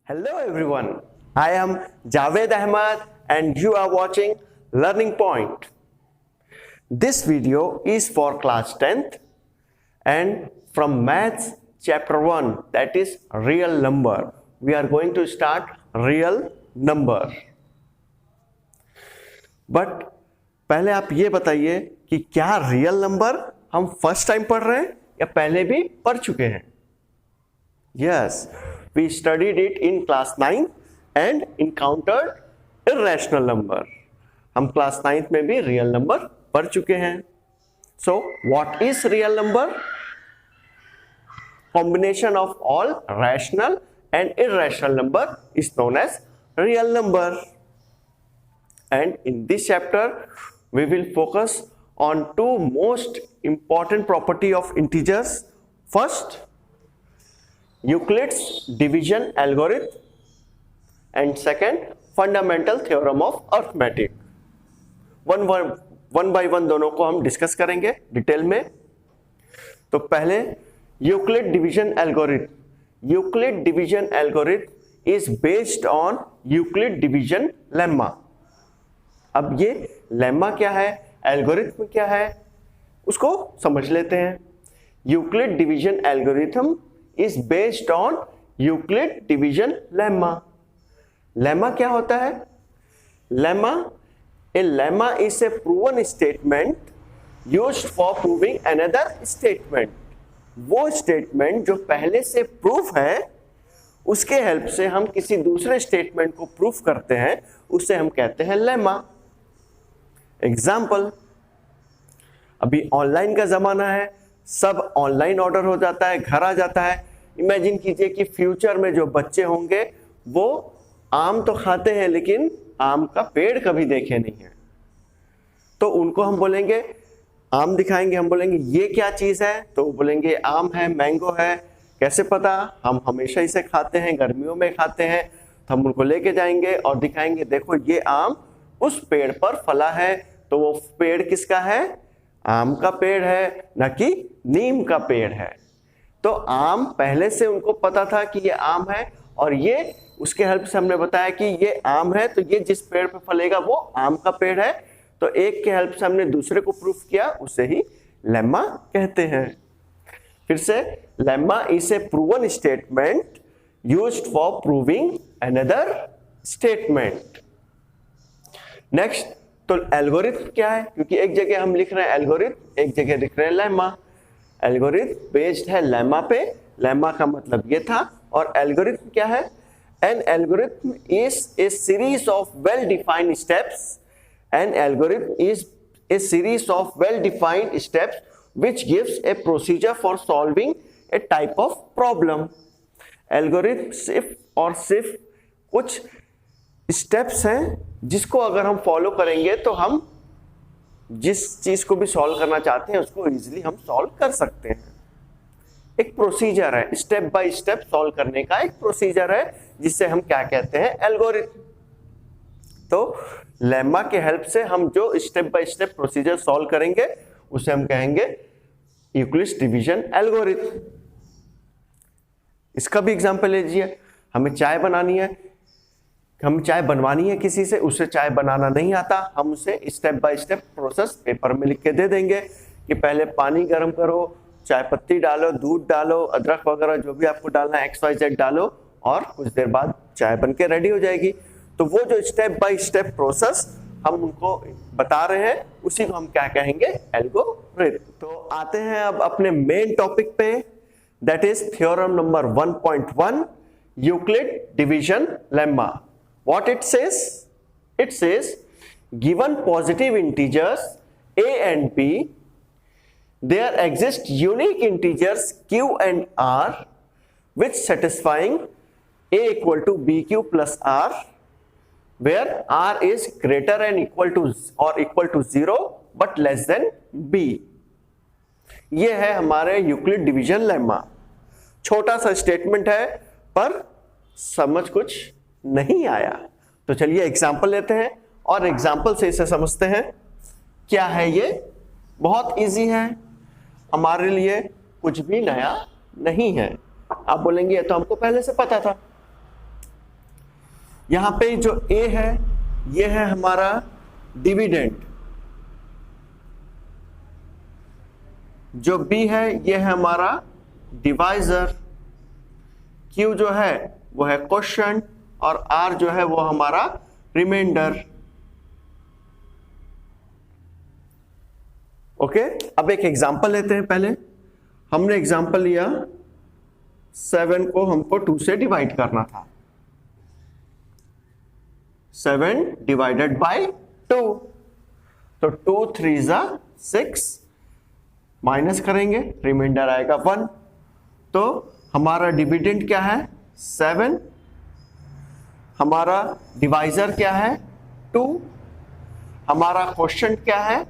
Hello everyone, I am Javed Ahmad and you are watching Learning Point. This video is for class 10th and from Maths chapter 1, that is real number. We are going to start real number. But पहले आप ये बताइए कि क्या real number हम first time पढ़ रहे हैं या पहले भी पढ़ चुके हैं? Yes, we studied it in class 9 and encountered irrational number. हम class 9th में भी real number पढ़ चुके हैं. So, what is real number? Combination of all rational and irrational number is known as real number. And in this chapter, we will focus on two most important property of integers. First, Euclid's division algorithm and second fundamental theorem of arithmetic. One by one दोनों को हम discuss करेंगे detail में. तो पहले Euclid division algorithm. Euclid division algorithm is based on Euclid division lemma. अब ये lemma क्या है, एल्गोरिथम क्या है, उसको समझ लेते हैं. Euclid division algorithm is based on Euclid division lemma. Lemma क्या होता है? A lemma is a proven statement used for proving another statement. वो statement जो पहले से proof है, उसके help से हम किसी दूसरे statement को proof करते हैं, उसे हम कहते हैं lemma. Example, अभी ऑनलाइन का जमाना है, सब ऑनलाइन ऑर्डर हो जाता है, घर आ जाता है. इमेजिन कीजिए कि फ्यूचर में जो बच्चे होंगे वो आम तो खाते हैं लेकिन आम का पेड़ कभी देखे नहीं है. तो उनको हम बोलेंगे, आम दिखाएंगे, हम बोलेंगे ये क्या चीज है, तो वो बोलेंगे आम है, मैंगो है. कैसे पता? हम हमेशा इसे खाते हैं, गर्मियों में खाते हैं. तो हम उनको लेके जाएंगे और दिखाएंगे, देखो ये आम उस पेड़ पर फला है. तो वो पेड़ किसका है? आम का पेड़ है, न कि नीम का पेड़ है. तो आम पहले से उनको पता था कि ये आम है और ये उसके हेल्प से हमने बताया कि ये आम है, तो ये जिस पेड़ पे फलेगा वो आम का पेड़ है. तो एक के हेल्प से हमने दूसरे को प्रूफ किया, उसे ही लेम्मा कहते हैं. फिर से, lemma is a proven statement used for proving another statement. Next, तो एल्गोरिथम क्या है? क्योंकि एक जगह हम लिख रहे हैं एल्गोरिथम, एक जगह लिख रहे हैं लेम्मा. एल्गोरिथम बेस्ड है लेम्मा पे. लेम्मा का मतलब ये था. और एल्गोरिथम क्या है? An algorithm is a series of well defined steps. An algorithm is a series of well defined steps which gives A procedure for solving A type of problem. Algorithm सिर्फ कुछ steps हैं जिसको अगर हम follow करेंगे तो हम जिस चीज को भी सॉल्व करना चाहते हैं उसको इजीली हम सॉल्व कर सकते हैं. एक प्रोसीजर है, स्टेप बाय स्टेप सॉल्व करने का एक प्रोसीजर है, जिससे हम क्या कहते हैं? एल्गोरिथम. तो लेम्मा के हेल्प से हम जो step by step procedure solve करेंगे उसे हम कहेंगे यूक्लिड्स डिवीजन एल्गोरिथम. इसका भी एग्जांपल लीजिए. हमें चाय बनानी है, हम चाय बनवानी है किसी से, उसे चाय बनाना नहीं आता, हम उसे step by step process paper में लिख के दे देंगे कि पहले पानी गर्म करो, चाय पत्ती डालो, दूध डालो, अदरक वगैरह जो भी आपको डालना है XYZ डालो और कुछ देर बाद चाय बन के रेडी हो जाएगी. तो वो जो स्टेप बाय स्टेप प्रोसेस हम उनको बता रहे हैं उसी को हम क्या कहेंगे? एल्गोरिथम. तो आते हैं अब अपने मेन टॉपिक पे, that is theorem number 1.1, Euclid division lemma. What it says? It says, given positive integers a and b, there exist unique integers q and r which satisfying a equal to bq plus r, where r is greater and equal to or equal to 0 but less than b. ये है हमारे Euclid division lemma. छोटा सा statement है पर समझ कुछ नहीं आया. तो चलिए एग्जाम्पल लेते हैं और एग्जाम्पल से इसे समझते हैं. क्या है ये? बहुत इजी है, हमारे लिए कुछ भी नया नहीं है. आप बोलेंगे ये तो हमको पहले से पता था. यहां पे जो a है ये है हमारा डिविडेंड, जो b है ये है हमारा डिवाइजर, q जो है वो है क्वोशिएंट और r जो है वो हमारा रिमाइंडर। ओके, अब एक एग्जांपल लेते हैं। पहले हमने एग्जांपल लिया 7 को हमको 2 से डिवाइड करना था, 7 डिवाइडेड बाय 2, तो 2 3 जा 6, माइनस करेंगे रिमाइंडर आएगा 1। तो हमारा डिविडेंड क्या है 7, हमारा डिवाइजर क्या है 2, हमारा क्वोशिएंट क्या है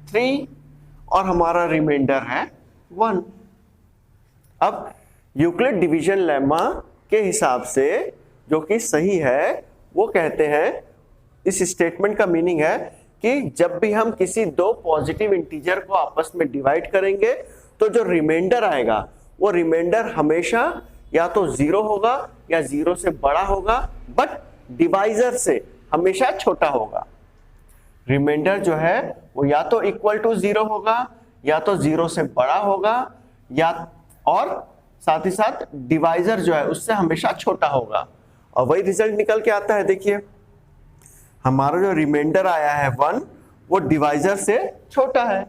3 और हमारा रिमाइंडर है 1। अब यूक्लिड डिवीजन लेमा के हिसाब से जो कि सही है वो कहते हैं, इस स्टेटमेंट का मीनिंग है कि जब भी हम किसी दो पॉजिटिव इंटीजर को आपस में डिवाइड करेंगे तो जो रिमाइंडर आएगा वो रिमाइंडर हमेशा या तो 0 होगा या 0 से बड़ा होगा, बट डिवाइजर से हमेशा छोटा होगा। रिमाइंडर जो है वो या तो इक्वल टू 0 होगा या तो 0 से बड़ा होगा, या और साथ ही साथ डिवाइजर जो है उससे हमेशा छोटा होगा, और वही रिजल्ट निकल के आता है। देखिए हमारा जो रिमाइंडर आया है 1 वो डिवाइजर से छोटा है,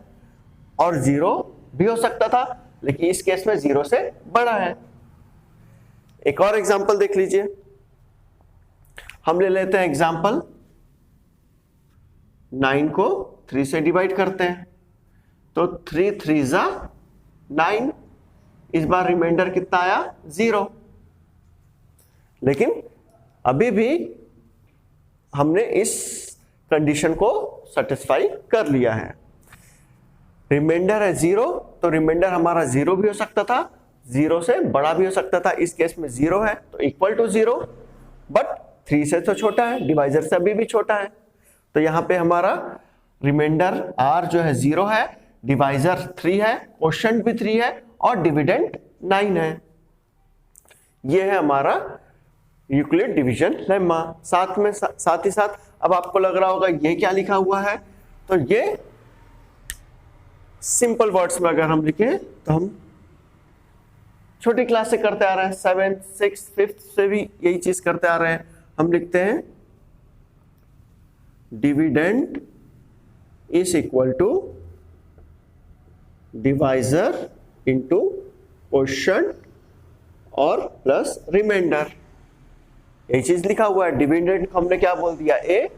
और 0 भी हो सकता था लेकिन इस केस में 0 से बड़ा है। एक और एग्जांपल देख लीजिए, हम ले लेते हैं एग्जांपल 9 को 3 से डिवाइड करते हैं, तो 3 3 जा 9, इस बार रिमाइंडर कितना आया 0, लेकिन अभी भी हमने इस कंडीशन को सेटिस्फाई कर लिया है। रिमाइंडर है 0, तो रिमाइंडर हमारा 0 भी हो सकता था, 0 से बड़ा भी हो सकता था, इस केस में 0 है तो इक्वल टू 0, बट 3 से तो छोटा है, डिवाइजर से अभी भी छोटा है। तो यहां पे हमारा रिमाइंडर r जो है 0 है, डिवाइजर 3 है, क्वोशिएंट भी 3 है और डिविडेंड 9 है। ये है हमारा यूक्लिड डिवीजन लेमा। साथ ही साथ अब आपको लग रहा होगा ये क्या लिखा हुआ है, तो ये सिंपल वर्ड्स में अगर हम लिखें तो हम छोटी क्लास से करते आ रहे हैं, 7th 6th 5th से भी यही चीज करते आ रहे हैं। हम लिखते हैं dividend is equal to divisor into quotient और प्लस रिमाइंडर, यही चीज लिखा हुआ है। डिविडेंड हमने क्या बोल दिया, ए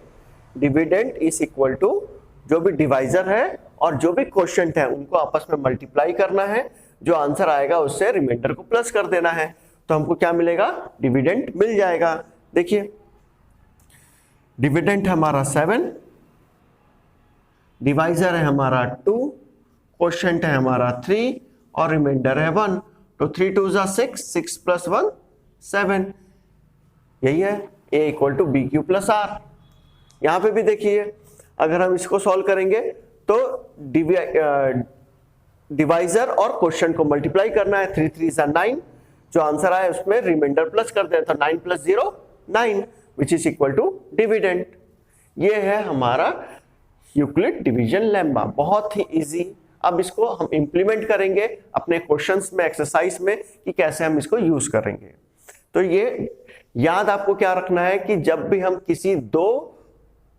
डिविडेंड इज इक्वल टू जो भी डिवाइजर है और जो भी क्वोशिएंट है उनको आपस में मल्टीप्लाई करना है, जो आंसर आएगा उससे रिमाइंडर को प्लस कर देना है, तो हमको क्या मिलेगा, डिविडेंड मिल जाएगा। देखिए डिविडेंड हमारा 7, डिवाइजर है हमारा 2, क्वोशिएंट है हमारा 3 और रिमाइंडर है 1, तो 3 2 जा 6, 6 प्लस 1 7, यही है a equal to B Q plus R. यहां पे भी देखिए अगर हम इसको सॉल्व करेंगे तो डिवाइजर और क्वोशिएंट को मल्टीप्लाई करना है, 3 3 जा 9, जो आंसर आया उसमें रिमाइंडर प्लस कर दें तो 9 plus 0 9 which is equal to dividend. ये है हमारा यूक्लिड डिवीजन लेम्मा, बहुत ही इजी। अब इसको हम इंप्लीमेंट करेंगे अपने क्वेश्चंस में, एक्सरसाइज में, कि कैसे हम इसको यूज करेंगे। तो ये याद आपको क्या रखना है कि जब भी हम किसी दो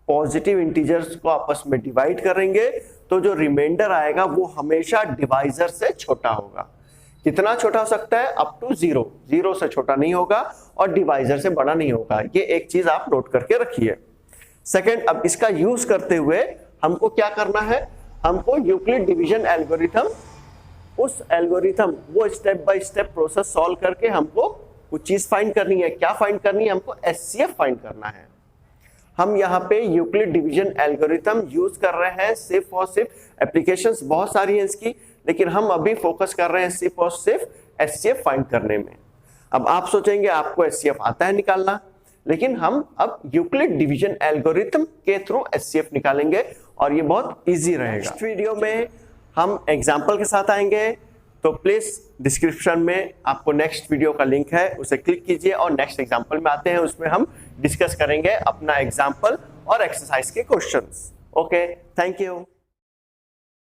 पॉजिटिव इंटीजर्स को आपस में डिवाइड करेंगे तो जो रिमाइंडर आएगा वो हमेशा डिवाइजर से छोटा होगा। कितना छोटा हो सकता है, अप टू 0, 0 से छोटा नहीं होगा और डिवाइजर से बड़ा नहीं होगा। ये एक चीज आप नोट करके रखिए। सेकंड, अब इसका यूज करते हुए हमको क्या करना है, हमको यूक्लिड डिवीजन एल्गोरिथम, उस एल्गोरिथम वो step by step process solve करके हमको कुछ चीज फाइंड करनी है। क्या फाइंड करनी है, हमको एचसीएफ फाइंड करना है। हम यहाँ पे यूक्लिड डिवीजन एल्गोरिथम यूज कर रहे हैं सिर्फ और सिर्फ, एप्लीकेशंस बहुत सारी हैं इसकी, लेकिन हम अभी फोकस कर रहे हैं सिर्फ और सिर्फ एचसीएफ फाइंड करने में। अब आप सोचेंगे आपको एचसीएफ आता है निकालना, लेकिन हम अब यूक्लिड डिवीजन एल्गोरिथम के थ्रू एचसीएफ निकालेंगे और ये बहुत इजी रहेगा। नेक्स्ट वीडियो में हम एग्जाम्पल के साथ आएंगे, तो प्लीज डिस्क्रिप्शन में आपको नेक्स्ट वीडियो का लिंक है, उसे क्लिक कीजिए और नेक्स्ट एग्जाम्पल में आते हैं। उसमें हम डिस्कस करेंगे अपना एग्जाम्पल और एक्सरसाइज के क्वेश्चंस। Okay, thank you.